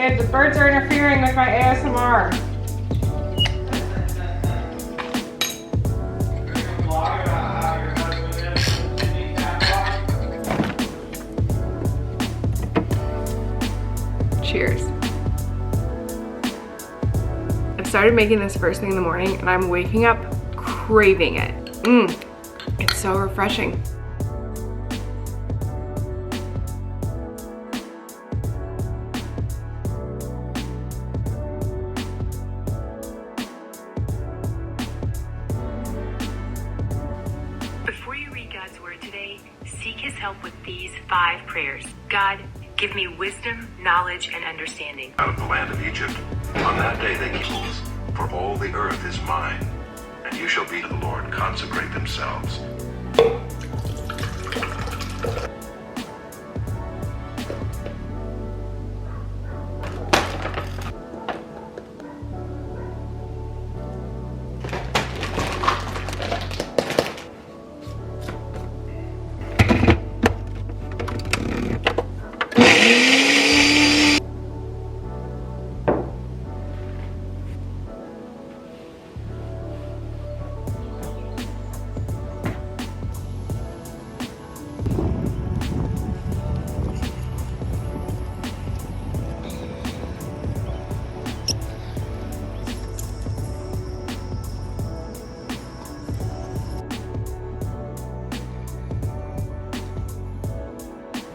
The birds are interfering with my ASMR. Cheers. I started making this first thing in the morning and I'm waking up craving it. It's so refreshing. Before you read God's word today, seek his help with these 5 prayers. God, give me wisdom, knowledge, and understanding. Out of the land of Egypt, on that day they killed, for all the earth is mine, and you shall be to the Lord, consecrate themselves.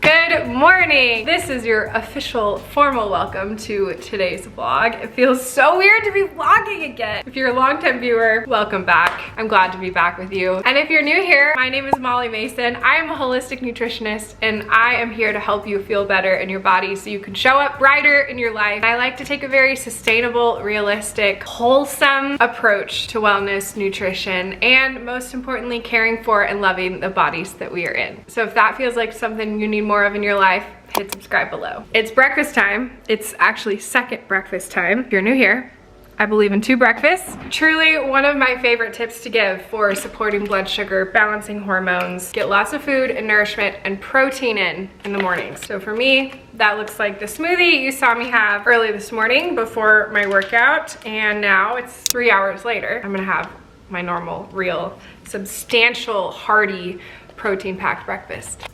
Good morning! This is your official formal welcome to today's vlog. It feels so weird to be vlogging again. If you're a longtime viewer, welcome back. I'm glad to be back with you. And if you're new here, my name is Mollie Mason. I am a holistic nutritionist and I am here to help you feel better in your body so you can show up brighter in your life. I like to take a very sustainable, realistic, wholesome approach to wellness, nutrition, and most importantly, caring for and loving the bodies that we are in. So if that feels like something you need more of in your life, hit subscribe below. It's breakfast time. It's actually second breakfast time. If you're new here, I believe in 2 breakfasts. Truly one of my favorite tips to give for supporting blood sugar, balancing hormones, get lots of food and nourishment and protein in the mornings. So for me, that looks like the smoothie you saw me have early this morning before my workout, and now it's 3 hours later. I'm gonna have my normal, real, substantial, hearty, protein-packed breakfast.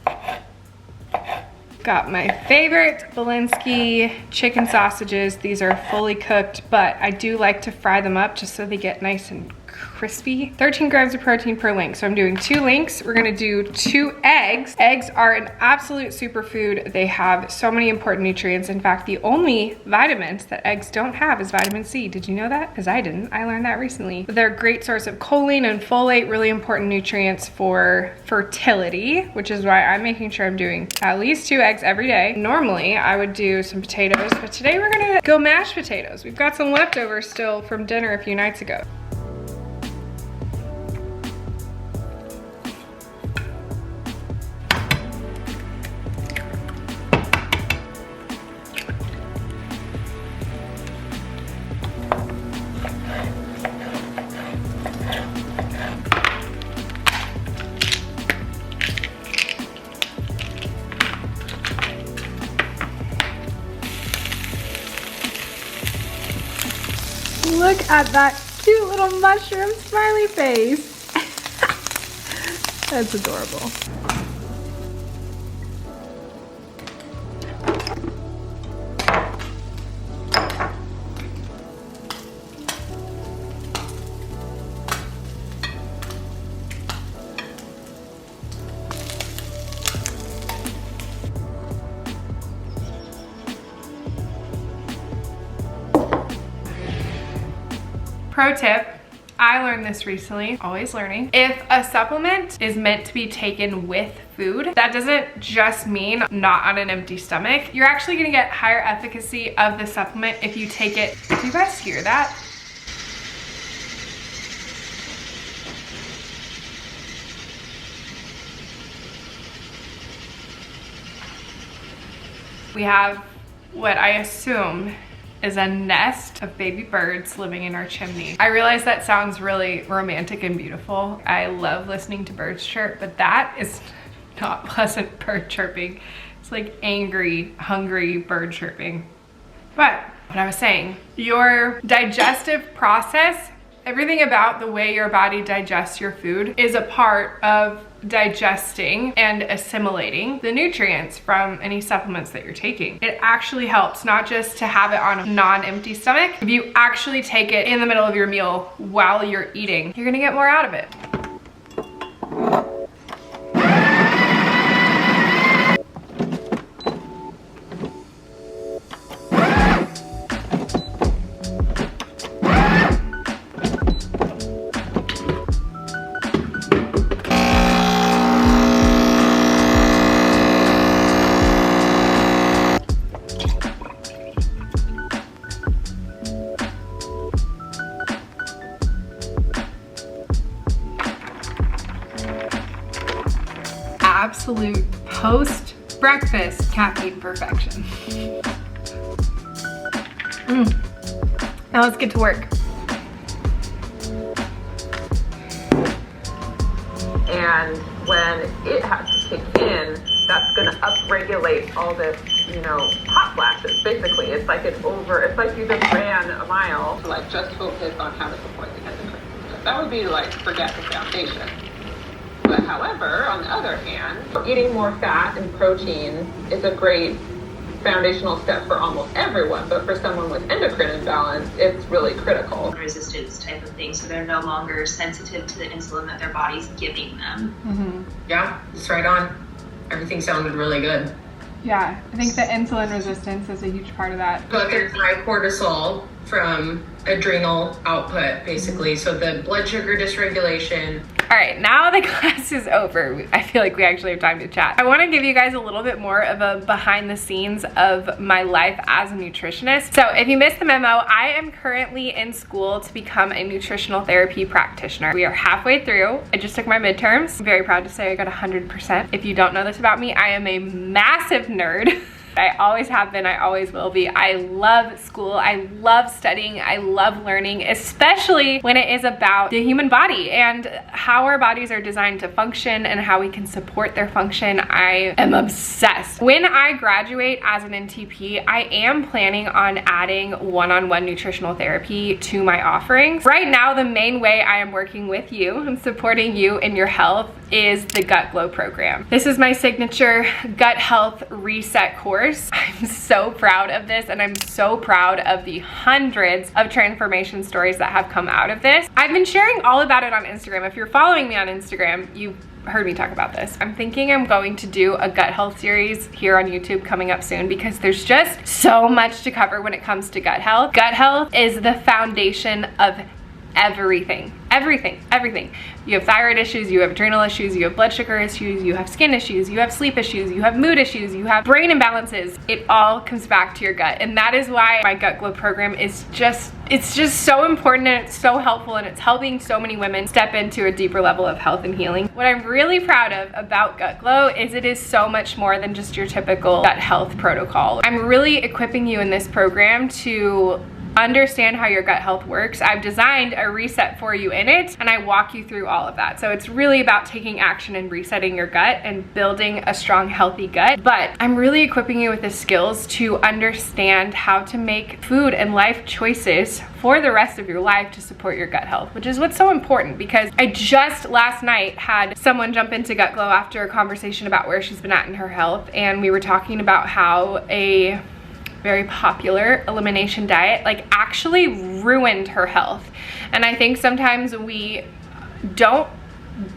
Got my favorite Belinsky chicken sausages. These are fully cooked, but I do like to fry them up just so they get nice and crispy. 13 grams of protein per link. So I'm doing 2 links. We're gonna do 2 eggs. Eggs are an absolute superfood. They have so many important nutrients. In fact, the only vitamins that eggs don't have is vitamin C. Did you know that? Because I didn't. I learned that recently. But they're a great source of choline and folate, really important nutrients for fertility, which is why I'm making sure I'm doing at least 2 eggs every day. Normally, I would do some potatoes, but today we're gonna go mashed potatoes. We've got some leftovers still from dinner a few nights ago. Look at that cute little mushroom smiley face. That's adorable. Pro tip, I learned this recently, always learning. If a supplement is meant to be taken with food, that doesn't just mean not on an empty stomach. You're actually gonna get higher efficacy of the supplement if you take it. Do you guys hear that? We have what I assume is a nest of baby birds living in our chimney. I realize that sounds really romantic and beautiful. I love listening to birds chirp, but that is not pleasant bird chirping. It's like angry, hungry bird chirping. But what I was saying, your digestive process, everything about the way your body digests your food is a part of digesting and assimilating the nutrients from any supplements that you're taking. It actually helps not just to have it on a non-empty stomach. If you actually take it in the middle of your meal while you're eating, you're gonna get more out of it. Absolute post-breakfast caffeine perfection. Now let's get to work. And when it has to kick in, that's going to upregulate all this, you know, hot flashes. Basically, it's like you just ran a mile to like just focus on how to support the endocrine system. That would be like forget the foundation. But however, on the other hand, eating more fat and protein is a great foundational step for almost everyone, but for someone with endocrine imbalance, it's really critical. Resistance type of thing, so they're no longer sensitive to the insulin that their body's giving them. Mm-hmm. Yeah, it's right on. Everything sounded really good. Yeah, I think the insulin resistance is a huge part of that. But there's high cortisol from adrenal output, basically. So the blood sugar dysregulation. All right, now the class is over. I feel like we actually have time to chat. I want to give you guys a little bit more of a behind the scenes of my life as a nutritionist. So if you missed the memo, I am currently in school to become a nutritional therapy practitioner. We are halfway through. I just took my midterms. I'm very proud to say I got 100%. If you don't know this about me, I am a massive nerd. I always have been, I always will be. I love school, I love studying, I love learning, especially when it is about the human body and how our bodies are designed to function and how we can support their function. I am obsessed. When I graduate as an NTP, I am planning on adding one-on-one nutritional therapy to my offerings. Right now, the main way I am working with you and supporting you in your health is the Gut Glow program. This is my signature gut health reset course. I'm so proud of this, and I'm so proud of the hundreds of transformation stories that have come out of this. I've been sharing all about it on Instagram. If you're following me on Instagram, you've heard me talk about this. I'm thinking I'm going to do a gut health series here on YouTube coming up soon because there's just so much to cover when it comes to gut health. Gut health is the foundation of everything. Everything. You have thyroid issues, you have adrenal issues, you have blood sugar issues, you have skin issues, you have sleep issues, you have mood issues, you have brain imbalances. It all comes back to your gut. And that is why my Gut Glow program is just so important, and it's so helpful, and it's helping so many women step into a deeper level of health and healing. What I'm really proud of about Gut Glow is it is so much more than just your typical gut health protocol. I'm really equipping you in this program to understand how your gut health works. I've designed a reset for you in it, and I walk you through all of that. So it's really about taking action and resetting your gut and building a strong, healthy gut. But I'm really equipping you with the skills to understand how to make food and life choices for the rest of your life to support your gut health, which is what's so important, because I just last night had someone jump into Gut Glow after a conversation about where she's been at in her health, and we were talking about how a very popular elimination diet like actually ruined her health. And I think sometimes we don't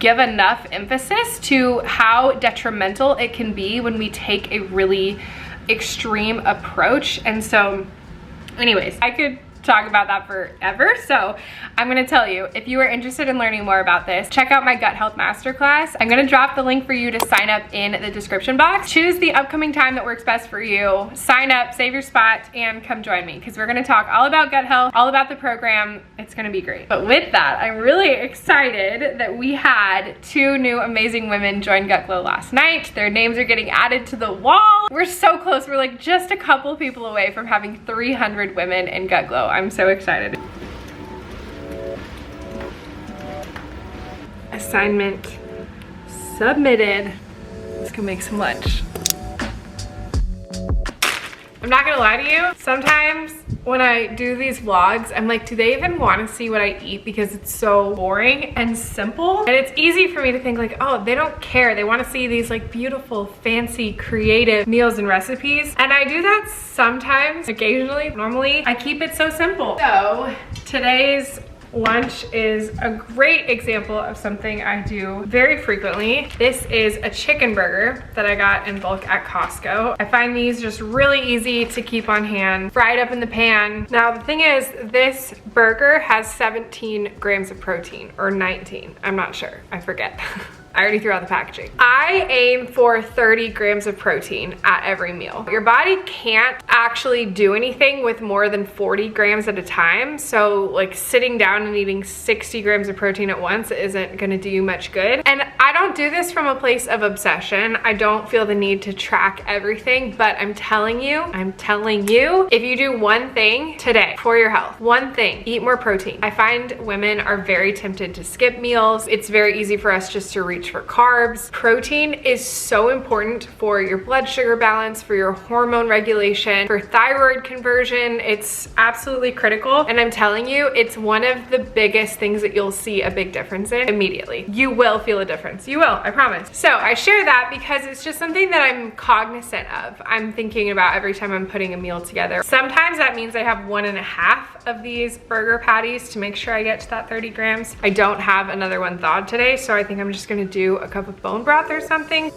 give enough emphasis to how detrimental it can be when we take a really extreme approach. And so anyways, I could talk about that forever. So I'm gonna tell you, if you are interested in learning more about this, check out my gut health masterclass. I'm gonna drop the link for you to sign up in the description box. Choose the upcoming time that works best for you, sign up, save your spot, and come join me, because we're gonna talk all about gut health, all about the program. It's gonna be great. But with that, I'm really excited that we had 2 new amazing women join Gut Glow last night. Their names are getting added to the wall. We're so close. We're like just a couple people away from having 300 women in Gut Glow. I'm so excited. Assignment submitted. Let's go make some lunch. I'm not gonna lie to you, sometimes when I do these vlogs, I'm like, do they even want to see what I eat because it's so boring and simple? And it's easy for me to think like, oh, they don't care. They want to see these like beautiful, fancy, creative meals and recipes. And I do that sometimes, occasionally. Normally, I keep it so simple. So today's lunch is a great example of something I do very frequently. This is a chicken burger that I got in bulk at Costco. I find these just really easy to keep on hand, fried up in the pan. Now the thing is, this burger has 17 grams of protein, or 19, I'm not sure, I forget. I already threw out the packaging. I aim for 30 grams of protein at every meal. Your body can't actually do anything with more than 40 grams at a time. So like sitting down and eating 60 grams of protein at once isn't gonna do you much good. And I don't do this from a place of obsession. I don't feel the need to track everything, but I'm telling you, if you do one thing today for your health, one thing, eat more protein. I find women are very tempted to skip meals. It's very easy for us just to reach for carbs. Protein is so important for your blood sugar balance, for your hormone regulation, for thyroid conversion. It's absolutely critical. And I'm telling you, it's one of the biggest things that you'll see a big difference in immediately. You will feel a difference. You will, I promise. So I share that because it's just something that I'm cognizant of. I'm thinking about every time I'm putting a meal together. Sometimes that means I have 1.5 of these burger patties to make sure I get to that 30 grams. I don't have another one thawed today, so I think I'm just gonna do a cup of bone broth or something.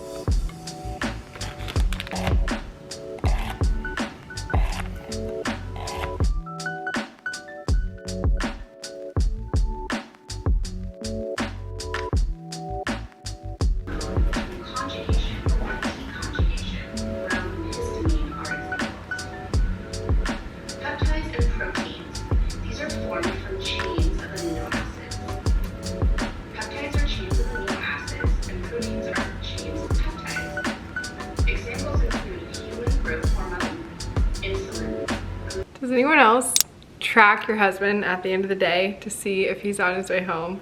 Does anyone else track your husband at the end of the day to see if he's on his way home?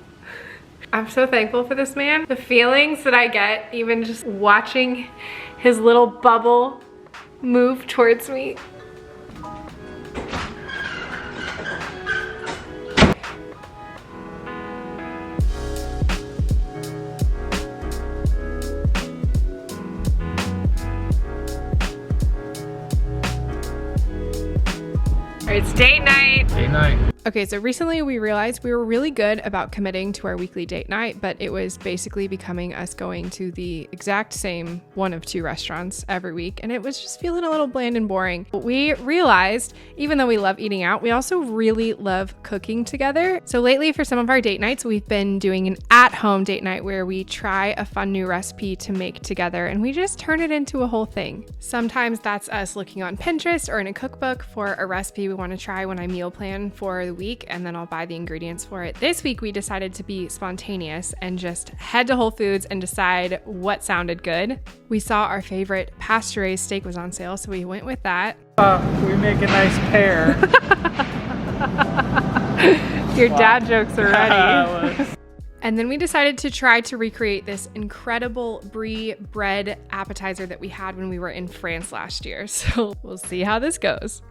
I'm so thankful for this man. The feelings that I get even just watching his little bubble move towards me. It's date night. Date night. Okay, so recently we realized we were really good about committing to our weekly date night, but it was basically becoming us going to the exact same one of 2 restaurants every week, and it was just feeling a little bland and boring. But we realized, even though we love eating out, we also really love cooking together. So lately for some of our date nights, we've been doing an at-home date night where we try a fun new recipe to make together, and we just turn it into a whole thing. Sometimes that's us looking on Pinterest or in a cookbook for a recipe we want to try when I meal plan for the week, and then I'll buy the ingredients for it. This week we decided to be spontaneous and just head to Whole Foods and decide what sounded good. We saw our favorite pasture-raised steak was on sale, so we went with that. We make a nice pair. Your dad jokes are ready. And then we decided to try to recreate this incredible brie bread appetizer that we had when we were in France last year. So we'll see how this goes.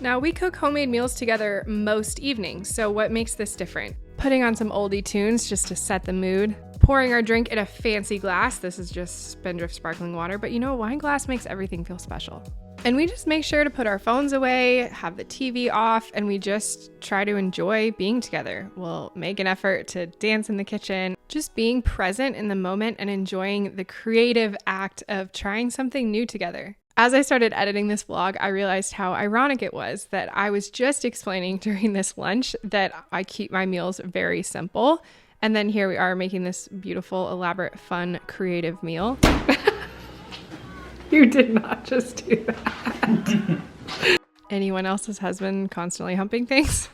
Now, we cook homemade meals together most evenings, so what makes this different? Putting on some oldie tunes just to set the mood, pouring our drink in a fancy glass. This is just Spindrift sparkling water, but you know, a wine glass makes everything feel special. And we just make sure to put our phones away, have the TV off, and we just try to enjoy being together. We'll make an effort to dance in the kitchen, just being present in the moment and enjoying the creative act of trying something new together. As I started editing this vlog, I realized how ironic it was that I was just explaining during this lunch that I keep my meals very simple. And then here we are making this beautiful, elaborate, fun, creative meal. You did not just do that. Anyone else's husband constantly humping things?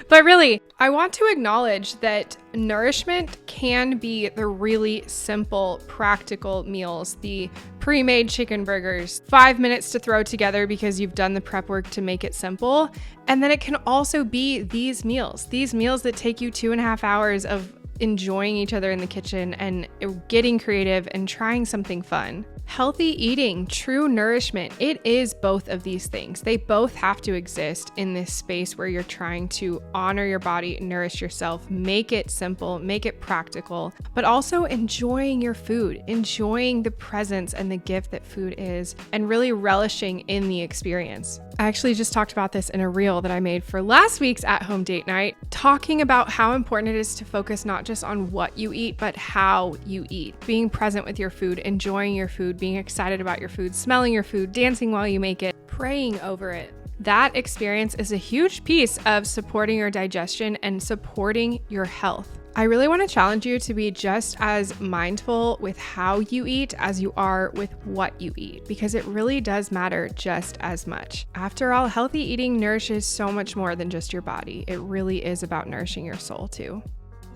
But really, I want to acknowledge that nourishment can be the really simple, practical meals, the pre-made chicken burgers, 5 minutes to throw together because you've done the prep work to make it simple. And then it can also be these meals that take you 2.5 hours of enjoying each other in the kitchen and getting creative and trying something fun. Healthy eating, true nourishment, it is both of these things. They both have to exist in this space where you're trying to honor your body, nourish yourself, make it simple, make it practical, but also enjoying your food, enjoying the presence and the gift that food is, and really relishing in the experience. I actually just talked about this in a reel that I made for last week's at-home date night, talking about how important it is to focus not just on what you eat, but how you eat. Being present with your food, enjoying your food, being excited about your food, smelling your food, dancing while you make it, praying over it. That experience is a huge piece of supporting your digestion and supporting your health. I really want to challenge you to be just as mindful with how you eat as you are with what you eat, because it really does matter just as much. After all, healthy eating nourishes so much more than just your body. It really is about nourishing your soul too.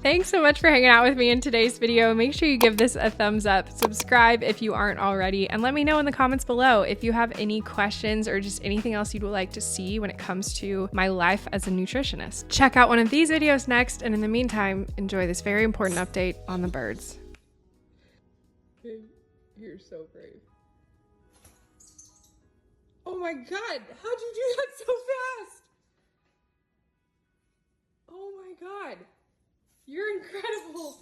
Thanks so much for hanging out with me in today's video. Make sure you give this a thumbs up, subscribe if you aren't already, and let me know in the comments below if you have any questions or just anything else you'd like to see when it comes to my life as a nutritionist. Check out one of these videos next, and in the meantime, enjoy this very important update on the birds. You're so brave. Oh my God, how'd you do that so fast? Oh my God. You're incredible.